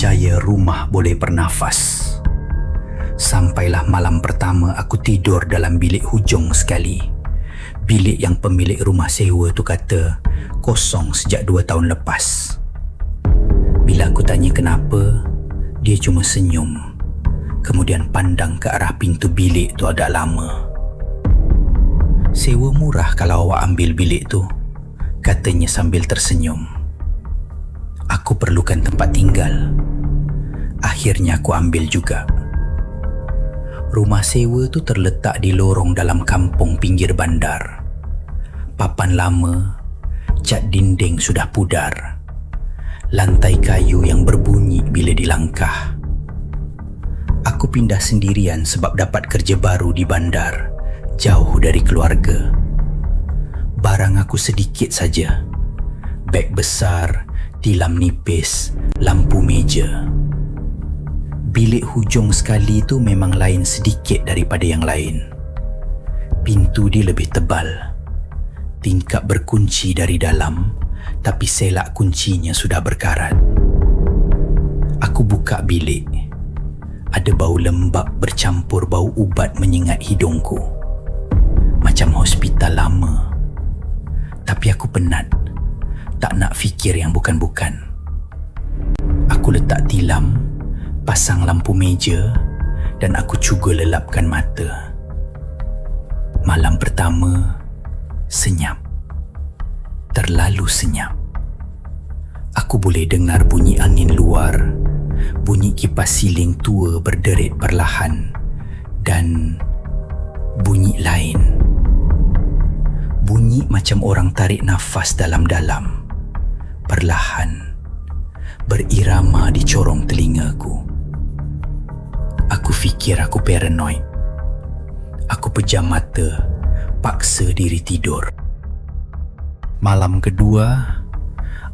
percaya rumah boleh bernafas. Sampailah malam pertama aku tidur dalam bilik hujung sekali. Bilik yang pemilik rumah sewa tu kata kosong sejak 2 tahun lepas. Bila aku tanya kenapa, dia cuma senyum. Kemudian pandang ke arah pintu bilik tu agak lama. "Sewa murah kalau awak ambil bilik tu," katanya sambil tersenyum. Aku perlukan tempat tinggal. Akhirnya aku ambil juga. Rumah sewa tu terletak di lorong dalam kampung pinggir bandar. Papan lama, cat dinding sudah pudar. Lantai kayu yang berbunyi bila dilangkah. Aku pindah sendirian sebab dapat kerja baru di bandar, jauh dari keluarga. Barang aku sedikit saja. Beg besar, tilam nipis, lampu meja. Bilik hujung sekali tu memang lain sedikit daripada yang lain. Pintu dia lebih tebal. Tingkap berkunci dari dalam, tapi selak kuncinya sudah berkarat. Aku buka bilik. Ada bau lembab bercampur bau ubat menyengat hidungku. Macam hospital lama. Tapi aku penat. Tak nak fikir yang bukan-bukan. Aku letak tilam, pasang lampu meja dan aku cuba lelapkan mata. Malam pertama, senyap. Terlalu senyap. Aku boleh dengar bunyi angin luar, bunyi kipas siling tua berderit perlahan dan bunyi lain. Bunyi macam orang tarik nafas dalam-dalam, perlahan, berirama di corong telingaku. Aku fikir aku paranoid. Aku pejam mata, paksa diri tidur. Malam kedua,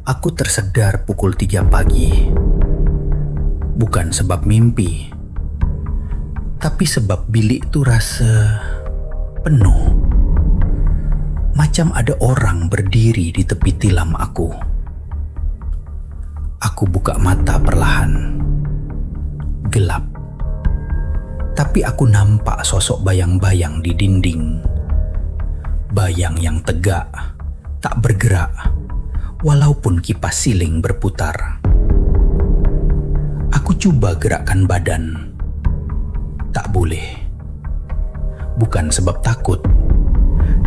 aku tersedar pukul 3 pagi. Bukan sebab mimpi, tapi sebab bilik tu rasa penuh. Macam ada orang berdiri di tepi tilam aku. Aku buka mata perlahan. Gelap. Tapi aku nampak sosok bayang-bayang di dinding. Bayang yang tegak, tak bergerak, walaupun kipas siling berputar. Aku cuba gerakkan badan. Tak boleh. Bukan sebab takut,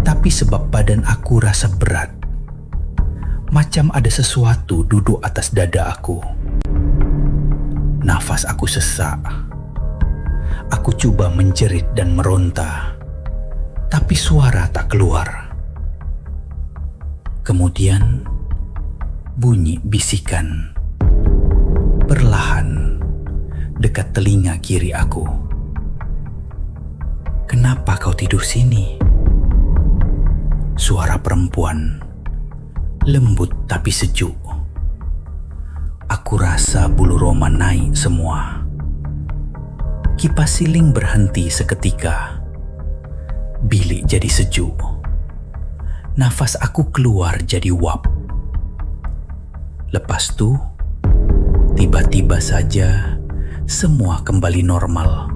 tapi sebab badan aku rasa berat. Macam ada sesuatu duduk atas dada aku. Nafas aku sesak. Aku cuba menjerit dan meronta, tapi suara tak keluar. Kemudian, bunyi bisikan perlahan dekat telinga kiri aku. "Kenapa kau tidur sini?" Suara perempuan, lembut tapi sejuk. Aku rasa bulu roma naik semua. Kipas siling berhenti seketika. Bilik jadi sejuk. Nafas aku keluar jadi wap. Lepas tu, tiba-tiba saja semua kembali normal.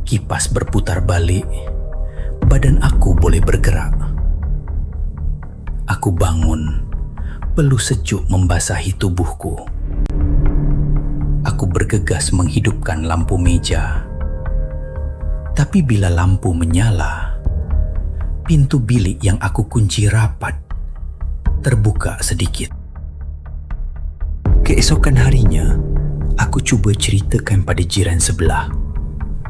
Kipas berputar balik. Badan aku boleh bergerak. Aku bangun, peluh sejuk membasahi tubuhku. Aku bergegas menghidupkan lampu meja. Tapi bila lampu menyala, pintu bilik yang aku kunci rapat terbuka sedikit. Keesokan harinya, aku cuba ceritakan pada jiran sebelah,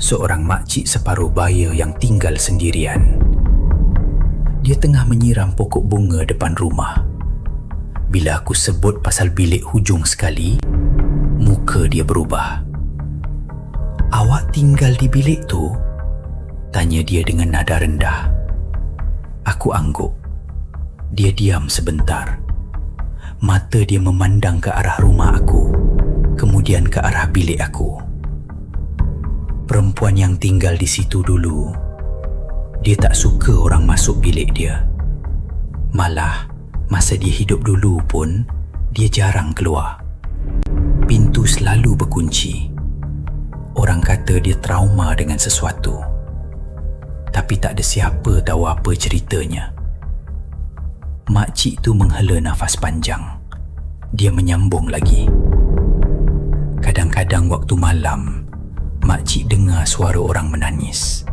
seorang makcik separuh baya yang tinggal sendirian. Dia tengah menyiram pokok bunga depan rumah. Bila aku sebut pasal bilik hujung sekali, muka dia berubah. "Awak tinggal di bilik tu?" tanya dia dengan nada rendah. Aku angguk. Dia diam sebentar. Mata dia memandang ke arah rumah aku, kemudian ke arah bilik aku. Perempuan yang tinggal di situ dulu, dia tak suka orang masuk bilik dia. Malah, masa dia hidup dulu pun, dia jarang keluar. Pintu pintu selalu berkunci. Orang kata dia trauma dengan sesuatu, tapi tak ada siapa tahu apa ceritanya. Makcik tu menghela nafas panjang. Dia menyambung lagi. Kadang-kadang waktu malam, makcik dengar suara orang menangis.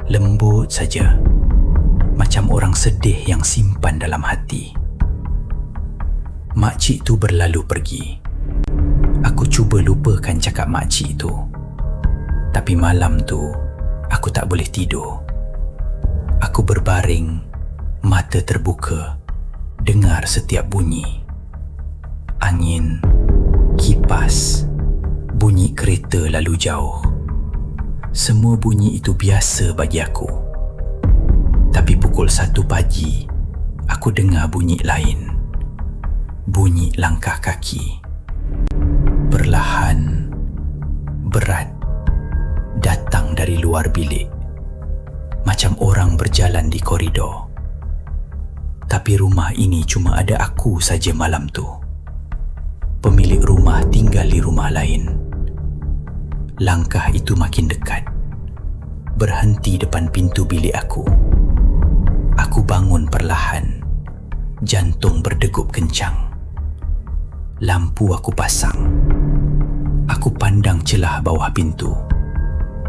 Lembut saja, macam orang sedih yang simpan dalam hati. Makcik tu berlalu pergi. Aku cuba lupakan cakap makcik tu, tapi malam tu aku tak boleh tidur. Aku berbaring, mata terbuka, dengar setiap bunyi. Angin, kipas, bunyi kereta lalu jauh. Semua bunyi itu biasa bagi aku. Tapi pukul 1 pagi, aku dengar bunyi lain. Bunyi langkah kaki. Perlahan, berat, datang dari luar bilik. Macam orang berjalan di koridor. Tapi rumah ini cuma ada aku saja malam tu. Pemilik rumah tinggal di rumah lain. Langkah itu makin dekat. Berhenti depan pintu bilik aku. Aku bangun perlahan. Jantung berdegup kencang. Lampu aku pasang. Aku pandang celah bawah pintu.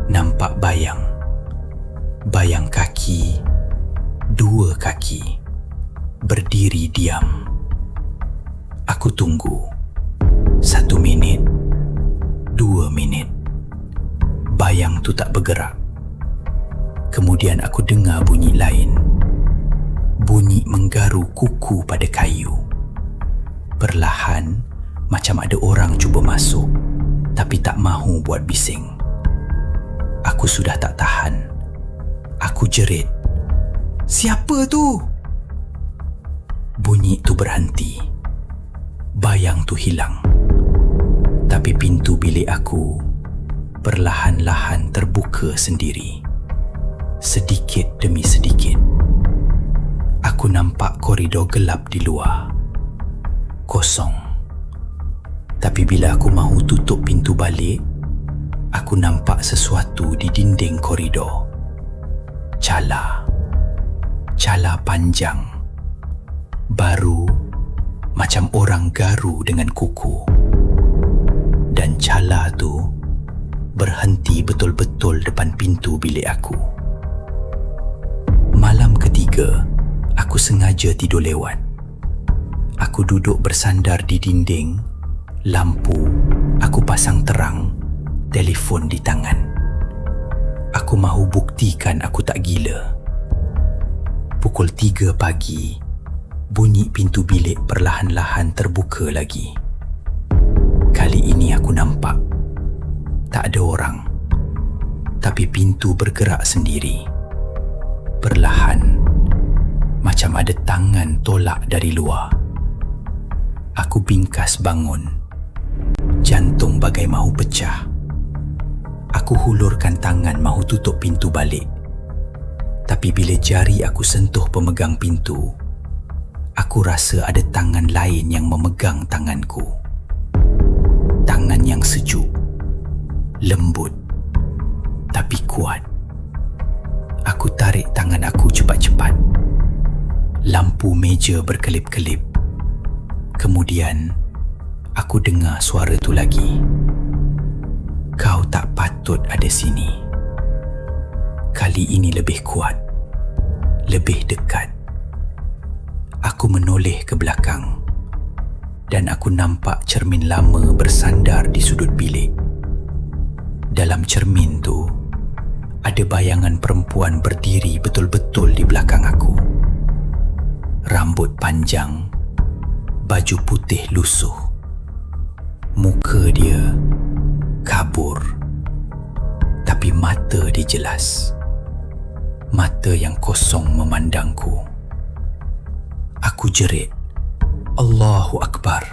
Nampak bayang. Bayang kaki, 2 kaki, berdiri diam. Aku tunggu. 1 minit, 2 minit. Bayang tu tak bergerak. Kemudian aku dengar bunyi lain. Bunyi menggaru kuku pada kayu. Perlahan, macam ada orang cuba masuk, tapi tak mahu buat bising. Aku sudah tak tahan. Aku jerit, "Siapa tu?" Bunyi tu berhenti. Bayang tu hilang. Tapi pintu bilik aku perlahan-lahan terbuka sendiri. Sedikit demi sedikit. Aku nampak koridor gelap di luar. Kosong. Tapi bila aku mahu tutup pintu balik, aku nampak sesuatu di dinding koridor. Cala. Cala panjang. Baru, macam orang garu dengan kuku. Dan cala tu berhenti betul-betul depan pintu bilik aku. Malam ketiga, aku sengaja tidur lewat. Aku duduk bersandar di dinding, lampu, aku pasang terang, telefon di tangan. Aku mahu buktikan aku tak gila. Pukul 3 pagi, bunyi pintu bilik perlahan-lahan terbuka lagi. Kali ini aku nampak. Tak ada orang. Tapi pintu bergerak sendiri. Perlahan, macam ada tangan tolak dari luar. Aku bingkas bangun. Jantung bagai mahu pecah. Aku hulurkan tangan mahu tutup pintu balik. Tapi bila jari aku sentuh pemegang pintu, aku rasa ada tangan lain yang memegang tanganku. Tangan yang sejuk, lembut, tapi kuat. Aku tarik tangan aku cepat-cepat. Lampu meja berkelip-kelip. Kemudian, aku dengar suara tu lagi. "Kau tak patut ada sini." Kali ini lebih kuat, lebih dekat. Aku menoleh ke belakang dan aku nampak cermin lama bersandar di sudut bilik. Dalam cermin tu, ada bayangan perempuan berdiri betul-betul di belakang aku. Rambut panjang, baju putih lusuh. Muka dia kabur, tapi mata dia jelas. Mata yang kosong memandangku. Aku jerit, "Allahu Akbar."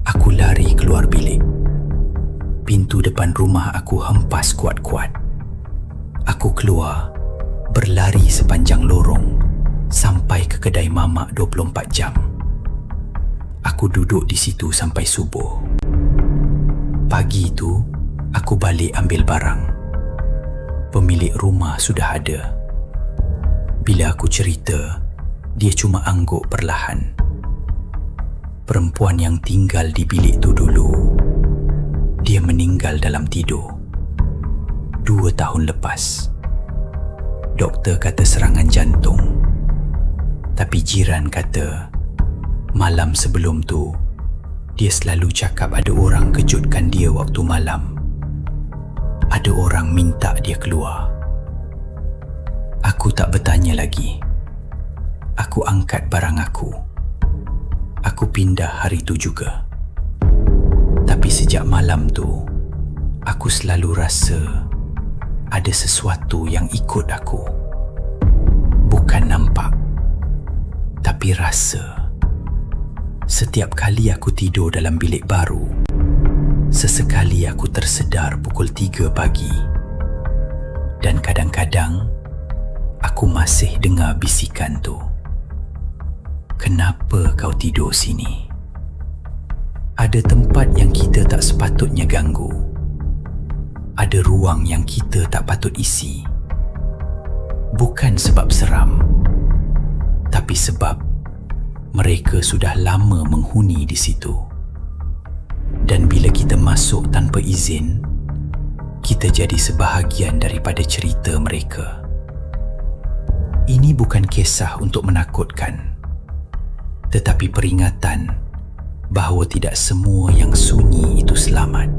Aku lari keluar bilik. Pintu depan rumah aku hempas kuat-kuat. Aku keluar, berlari sepanjang lorong sampai ke kedai mamak 24 jam. Aku duduk di situ sampai subuh. Pagi itu, aku balik ambil barang. Pemilik rumah sudah ada. Bila aku cerita, dia cuma angguk perlahan. Perempuan yang tinggal di bilik tu dulu, dia meninggal dalam tidur 2 tahun lepas. Doktor kata serangan jantung. Tapi jiran kata malam sebelum tu dia selalu cakap ada orang kejutkan dia waktu malam. Ada orang minta dia keluar. Aku tak bertanya lagi. Aku angkat barang aku. Aku pindah hari tu juga. Tapi sejak malam tu, aku selalu rasa ada sesuatu yang ikut aku. Bukan nampak, tapi rasa. Setiap kali aku tidur dalam bilik baru, sesekali aku tersedar pukul 3 pagi. Dan kadang-kadang, aku masih dengar bisikan tu. Kenapa kau tidur sini? Ada tempat yang kita tak sepatutnya ganggu. Ada ruang yang kita tak patut isi. Bukan sebab seram, tapi sebab mereka sudah lama menghuni di situ. Dan bila kita masuk tanpa izin, kita jadi sebahagian daripada cerita mereka. Ini bukan kisah untuk menakutkan, tetapi peringatan bahawa tidak semua yang sunyi itu selamat.